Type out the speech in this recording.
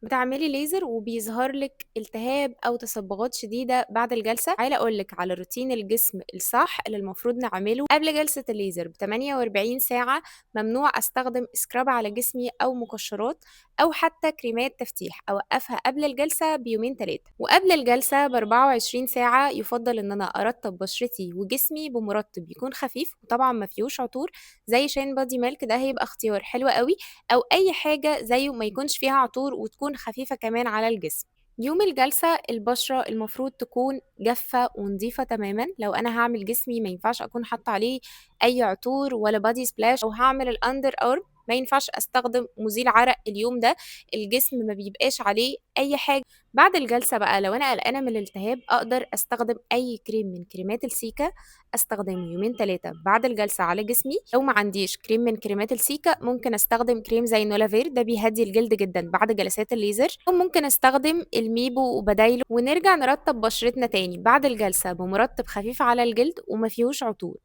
بتعملي ليزر وبيظهر لِك التهاب أو تصبغات شديدة بعد الجلسة، تعالي أقول لِك على روتين الجسم الصح اللي المفروض نعمله قبل جلسة الليزر ب48 ساعة. ممنوع أستخدم سكراب على جسمي أو مقشرات أو حتى كريمات تفتيح، أوقفها قبل الجلسة بيومين 3، وقبل الجلسة ب24 ساعة يُفضّل إن أنا أرطّب بشرتي وجسمي بمرطب يكون خفيف وطبعًا ما فيهوش عطور زي شين بادي ميلك، ده هيبقى اختيار حلو أوي، أو أي حاجة زيه ما يكونش فيها عطور وتكون خفيفة كمان على الجسم. يوم الجلسة البشرة المفروض تكون جافة ونضيفة تمامًا، لو أنا هاعمل جسمي ما ينفعش أكون حاطة عليه أي عطور ولا body splash، أو هاعمل الunder arm ما ينفعش أستخدم مزيل عرق اليوم ده، الجسم ما بيبقاش عليه أي حاجة. بعد الجلسة بقى لو أنا قلقانة من الالتهاب أقدر أستخدم أي كريم من كريمات السيكا، أستخدمه يومين 3 بعد الجلسة على جسمي. لو ما عنديش كريم من كريمات السيكا ممكن أستخدم كريم زي نولافير، ده بيهدّي الجلد جدًا بعد جلسات الليزر، أو ممكن أستخدم الميبو وبدايله، ونرجع نرطّب بشرتنا تاني بعد الجلسة بمرطب خفيف على الجلد وما فيهوش عطور.